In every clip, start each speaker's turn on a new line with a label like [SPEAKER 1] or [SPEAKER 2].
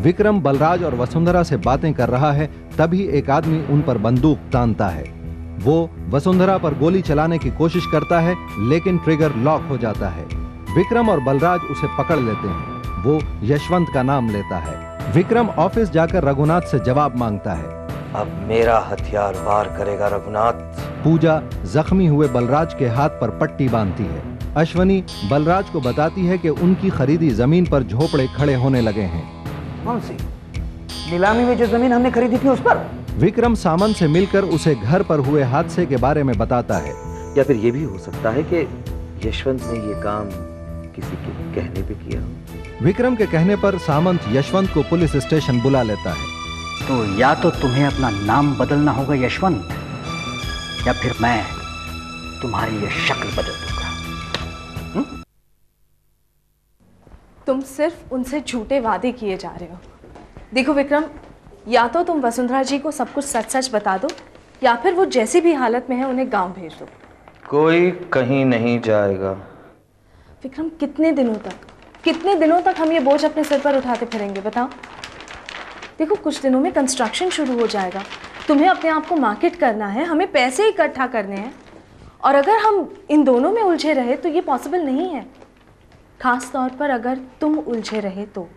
[SPEAKER 1] विक्रम बलराज और वसुंधरा से बातें कर रहा है, तभी एक आदमी उन पर बंदूक तानता है। वो वसुंधरा पर गोली चलाने की कोशिश करता है, लेकिन ट्रिगर लॉक हो जाता है। विक्रम और बलराज उसे पकड़ लेते हैं। वो यशवंत का नाम लेता है। विक्रम ऑफिस जाकर रघुनाथ से जवाब मांगता है।
[SPEAKER 2] अब मेरा हथियार वार करेगा रघुनाथ।
[SPEAKER 1] पूजा जख्मी हुए बलराज के हाथ पर पट्टी बांधती है। अश्वनी बलराज को बताती है कि उनकी खरीदी जमीन पर झोपड़े खड़े होने लगे हैं।
[SPEAKER 3] कौन सी? नीलामी में जो जमीन हमने खरीदी थी उस पर?
[SPEAKER 1] विक्रम सामन से मिलकर उसे घर पर हुए हादसे के बारे में बताता है।
[SPEAKER 2] या फिर यह भी हो सकता है कि यशवंत ने यह काम किसी के कहने पे किया हो।
[SPEAKER 1] विक्रम के कहने पर सामंत यशवंत को पुलिस स्टेशन बुला लेता है।
[SPEAKER 3] तो या तो तुम्हें अपना नाम बदलना होगा यशवंत, या फिर मैं तुम्हारी ये शक्ल बदल दूंगा।
[SPEAKER 4] तुम सिर्फ उनसे झूठे वादे किए जा रहे हो। देखो विक्रम, या तो तुम वसुंधरा जी को सब कुछ सच सच बता दो, या फिर वो जैसी भी हालत में है उन्हें गांव भेज दो।
[SPEAKER 2] कोई कहीं नहीं जाएगा।
[SPEAKER 4] विक्रम, कितने दिनों तक हम ये बोझ अपने सिर पर उठाते फिरेंगे, बताओ? देखो, कुछ दिनों में कंस्ट्रक्शन शुरू हो जाएगा। तुम्हें अपने आप को मार्केट करना है, हमें पैसे इकट्ठा करने हैं, और अगर हम इन दोनों में उलझे रहे तो ये पॉसिबल नहीं है। खास तौर पर अगर तुम उलझे रहे तो।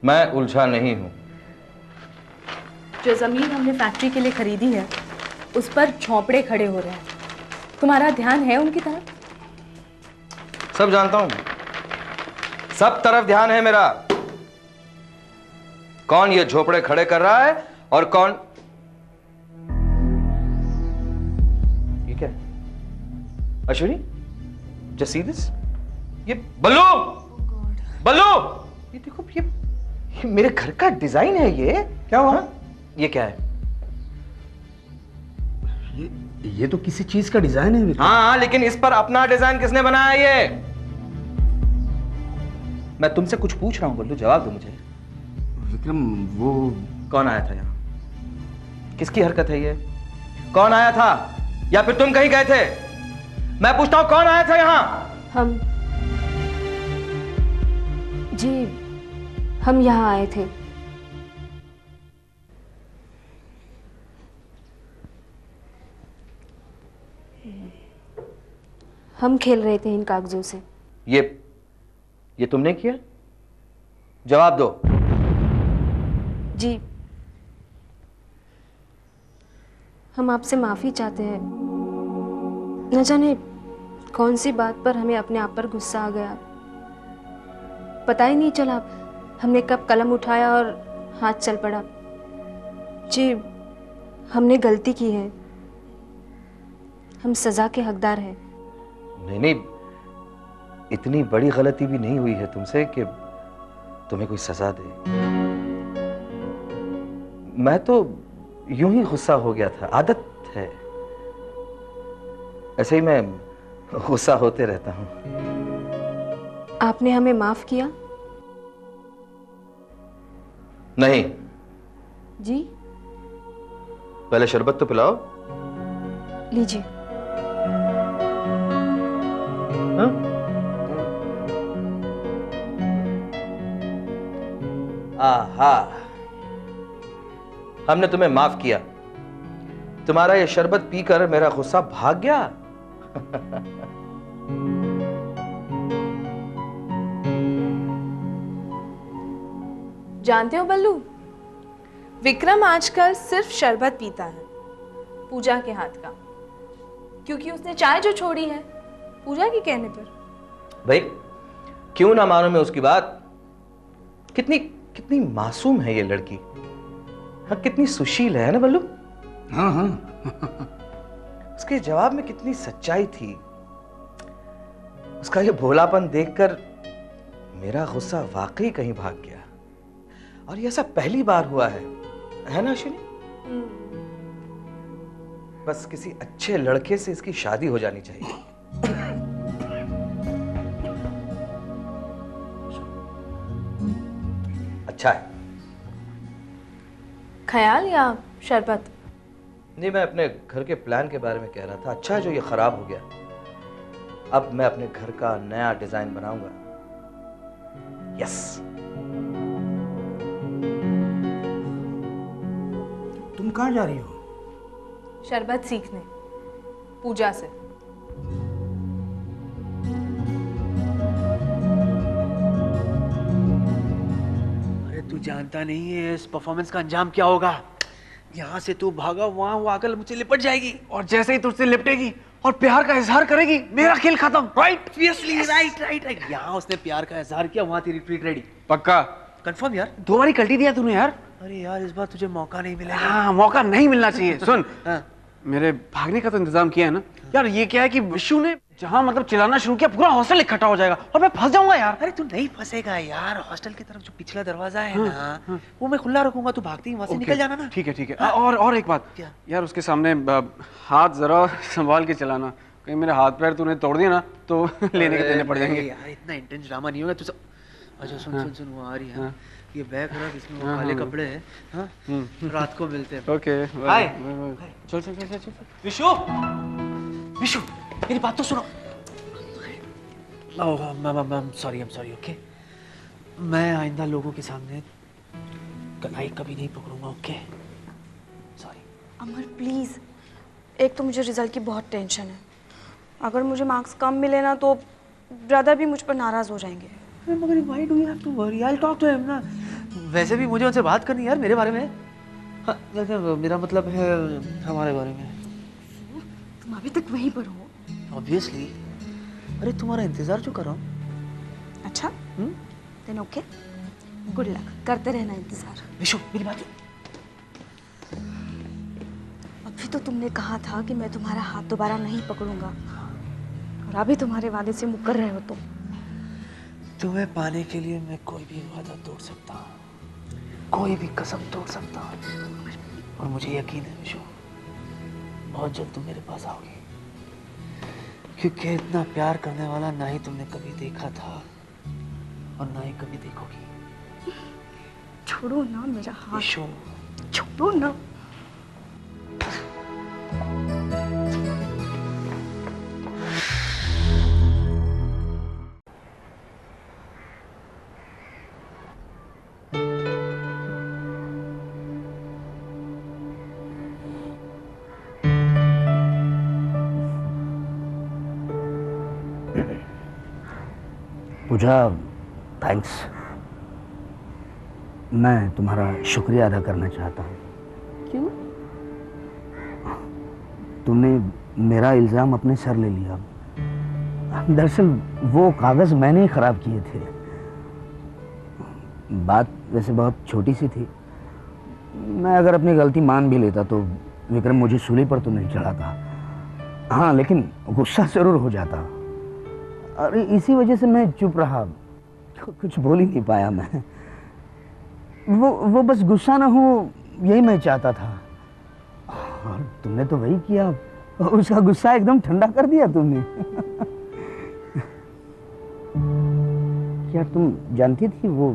[SPEAKER 2] मैं उलझा नहीं हूं।
[SPEAKER 4] जो जमीन हमने फैक्ट्री के लिए खरीदी है उस पर झोंपड़े खड़े हो रहे हैं। तुम्हारा ध्यान है उनकी तरफ?
[SPEAKER 2] सब जानता हूं, सब तरफ ध्यान है मेरा। कौन ये झोपड़े खड़े कर रहा है और कौन ये क्या? Ashwini, just see this? ये बल्लू, बल्लू, ये देखो, ये मेरे घर का डिजाइन है। ये क्या हुआ? ये क्या है?
[SPEAKER 3] ये तो किसी चीज का डिजाइन है।
[SPEAKER 2] हाँ, लेकिन इस पर अपना डिजाइन किसने बनाया? ये मैं तुमसे कुछ पूछ रहा हूं बल्लू, जवाब दो मुझे।
[SPEAKER 3] विक्रम, वो
[SPEAKER 2] कौन आया था यहां? किसकी हरकत है ये? कौन आया था, या फिर तुम कहीं गए थे? मैं पूछता हूं, कौन आया था यहां?
[SPEAKER 5] हम यहाँ आए थे। हम खेल रहे थे इन कागजों से।
[SPEAKER 2] ये तुमने किया? जवाब दो।
[SPEAKER 5] जी, हम आपसे माफी चाहते हैं। न जाने कौन सी बात पर हमें अपने आप पर गुस्सा आ गया, पता ही नहीं चला हमने कब कलम उठाया और हाथ चल पड़ा। जी, हमने गलती की है, हम सजा के हकदार हैं।
[SPEAKER 2] नहीं, इतनी बड़ी गलती भी नहीं हुई है तुमसे कि तुम्हें कोई सजा दे। मैं तो यूं ही गुस्सा हो गया था, आदत है, ऐसे ही मैं गुस्सा होते रहता हूं।
[SPEAKER 5] आपने हमें माफ किया?
[SPEAKER 2] नहीं।
[SPEAKER 5] जी?
[SPEAKER 2] पहले शरबत तो पिलाओ।
[SPEAKER 5] लीजिए।
[SPEAKER 2] हाँ? आहा, हमने तुम्हें माफ किया। तुम्हारा ये शरबत पीकर मेरा गुस्सा भाग गया।
[SPEAKER 4] जानते हो बल्लू, विक्रम आजकल सिर्फ शरबत पीता है, पूजा के हाथ का, क्योंकि उसने चाय जो छोड़ी है पूजा के कहने पर।
[SPEAKER 2] भाई, क्यों ना मानो मैं उसकी बात। कितनी मासूम है ये लड़की। हाँ, कितनी सुशील है ना बल्लू?
[SPEAKER 3] हाँ हाँ।
[SPEAKER 2] उसके जवाब में कितनी सच्चाई थी। उसका ये भोलापन देखकर मेरा गुस्सा वाकई कहीं भाग गया। और ये ऐसा पहली बार हुआ है ना अश्विनी? बस किसी अच्छे लड़के से इसकी शादी हो जानी चाहिए। अच्छा है।
[SPEAKER 4] ख्याल या शरबत?
[SPEAKER 2] नहीं, मैं अपने घर के प्लान के बारे में कह रहा था। अच्छा है जो ये खराब हो गया। अब मैं अपने घर का नया डिजाइन बनाऊंगा। यस।
[SPEAKER 6] तुम कहाँ जा रही हो?
[SPEAKER 4] शरबत सीखने, पूजा से।
[SPEAKER 2] अरे तू जानता नहीं है इस परफॉर्मेंस का अंजाम क्या होगा। यहाँ से तू भागा, वहाँ वो आकर मुझसे लिपट जाएगी, और जैसे ही तुझसे लिपटेगी और प्यार का इजहार करेगी, मेरा खेल खत्म। Right? Obviously, right right right. यहाँ उसने प्यार का इजहार किया, वहाँ तेरी ट्रीट रेडी।
[SPEAKER 6] पक्का?
[SPEAKER 2] कंफर्म यार?
[SPEAKER 6] 2 बारी कल्टी दिया तूने यार।
[SPEAKER 2] अरे यार इस बार तुझे मौका नहीं मिलेगा।
[SPEAKER 6] हाँ, मौका नहीं मिलना चाहिए। सुन,
[SPEAKER 2] हाँ।
[SPEAKER 6] मेरे भागने का तो इंतजाम किया है ना यार। ये क्या है कि विशु ने जहाँ मतलब चिल्लाना शुरू किया, पूरा हॉस्टल इकट्ठा हो जाएगा और मैं फंस जाऊंगा यार।
[SPEAKER 2] अरे तू नहीं फंसेगा यार, हॉस्टल की तरफ जो पिछला दरवाजा है ना, वो मैं खुला रखूंगा, तू भागती वहां से निकल जाना ना।
[SPEAKER 6] ठीक है ठीक है। और एक बात
[SPEAKER 2] क्या?
[SPEAKER 6] यार, उसके सामने हाथ जरा संभाल के चलाना, कहीं मेरे हाथ पैर तूने तोड़ दिया ना तो लेने के देने पड़ जाएंगे
[SPEAKER 2] यार। इतना इंटेंस ड्रामा नहीं होगा तू सब। अच्छा सुन सुन सुन, वो आ रही है, ये बैग रख, इसमें वो काले कपड़े हैं। हाँ, रात को मिलते हैं।
[SPEAKER 6] ओके,
[SPEAKER 2] हाय।
[SPEAKER 6] चल चल चल चल।
[SPEAKER 2] विशु, विशु मेरी बात तो सुनो। Sorry, okay. मैं आइंदा लोगों के सामने कलाई कभी नहीं पकड़ूंगा, ओके? सॉरी।
[SPEAKER 5] अमर प्लीज़, एक तो मुझे रिजल्ट की बहुत टेंशन है। अगर मुझे मार्क्स कम मिले ना तो ब्रदर भी मुझ पर नाराज़ हो जाएंगे।
[SPEAKER 2] मगर why do you have to worry? I will talk to him ना। वैसे भी मुझे उनसे बात करनी है यार मेरे बारे में। हाँ, मेरा मतलब है हमारे बारे में।
[SPEAKER 5] तुम अभी तक वहीं पर हो?
[SPEAKER 2] ऑब्वियसली। अरे तुम्हारा इंतजार जो कर रहा हूँ।
[SPEAKER 5] अच्छा, देन ओके, गुड लक, करते रहना इंतजार।
[SPEAKER 2] विशु मेरी बात।
[SPEAKER 5] अभी तो तुमने कहा था कि मैं तुम्हारा हाथ दोबारा नहीं पकड़ूंगा, और अभी तुम्हारे वादे से मुकर रहे हो तुम।
[SPEAKER 2] तुम्हें पाने के लिए मैं कोई भी वादा तोड़ सकता हूँ, कोई भी कसम तोड़ सकता हूँ, और मुझे यकीन है विशु, बहुत जल्द तुम मेरे पास आओगी, क्योंकि इतना प्यार करने वाला ना ही तुमने कभी देखा था और ना ही कभी देखोगी।
[SPEAKER 5] छोड़ो ना मेरा हाथ,
[SPEAKER 2] विशु
[SPEAKER 5] छोड़ो ना।
[SPEAKER 3] पूजा, थैंक्स। मैं तुम्हारा शुक्रिया अदा करना चाहता हूँ।
[SPEAKER 5] क्यों?
[SPEAKER 3] तुमने मेरा इल्ज़ाम अपने सर ले लिया। दरअसल वो कागज़ मैंने ही ख़राब किए थे। बात वैसे बहुत छोटी सी थी। मैं अगर अपनी गलती मान भी लेता तो विक्रम मुझे सूली पर तो नहीं चढ़ाता। हाँ, लेकिन गुस्सा ज़रूर हो जाता। अरे इसी वजह से मैं चुप रहा, कुछ बोल ही नहीं पाया मैं। वो बस गुस्सा ना हो, यही मैं चाहता था, और तुमने तो वही किया। उसका गुस्सा एकदम ठंडा कर दिया तुमने। क्या तुम जानती थी वो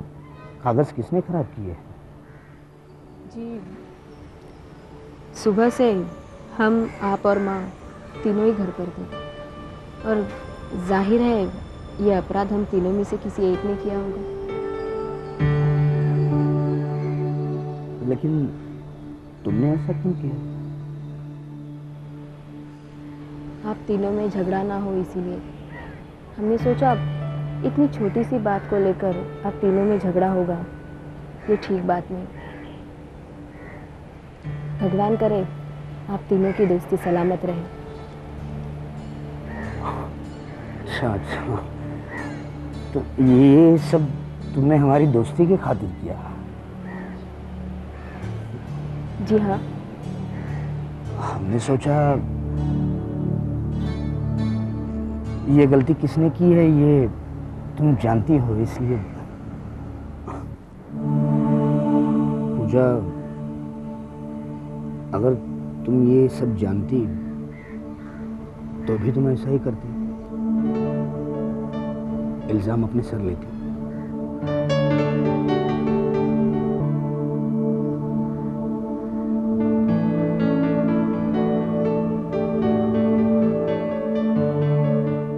[SPEAKER 3] कागज किसने खराब किए?
[SPEAKER 5] जी, सुबह से हम, आप और माँ तीनों ही घर पर थे, और जाहिर है ये अपराध हम तीनों में से किसी एक ने किया होगा।
[SPEAKER 3] लेकिन तुमने ऐसा क्यों किया?
[SPEAKER 5] आप तीनों में झगड़ा ना हो इसीलिए। हमने सोचा इतनी छोटी सी बात को लेकर आप तीनों में झगड़ा होगा, ये ठीक बात नहीं। भगवान करे आप तीनों की दोस्ती सलामत रहे।
[SPEAKER 3] अच्छा, तो ये सब तुमने हमारी दोस्ती की खातिर किया?
[SPEAKER 5] जी हाँ।
[SPEAKER 3] हमने सोचा ये गलती किसने की है ये तुम जानती हो, इसलिए। पूजा, अगर तुम ये सब जानती तो भी तुम ऐसा ही करती, इल्जाम अपने सर लेती।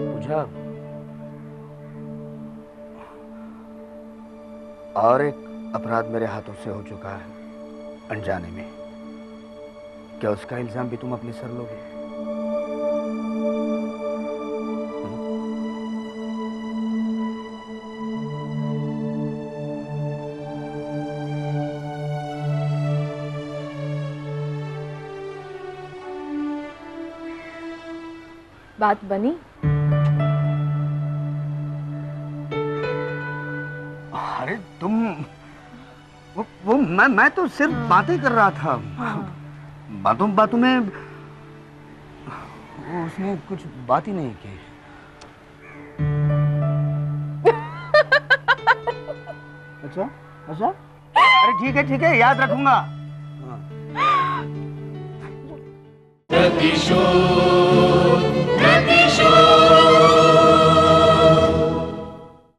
[SPEAKER 3] पूजा, और एक अपराध मेरे हाथों से हो चुका है, अनजाने में। क्या उसका इल्जाम भी तुम अपने सर लोगे?
[SPEAKER 4] बात बनी?
[SPEAKER 3] अरे तुम वो मैं तो सिर्फ बातें कर रहा था। बातों बातों में उसने कुछ बात ही नहीं की। अच्छा अच्छा, अरे ठीक है याद रखूंगा।
[SPEAKER 7] रतिशो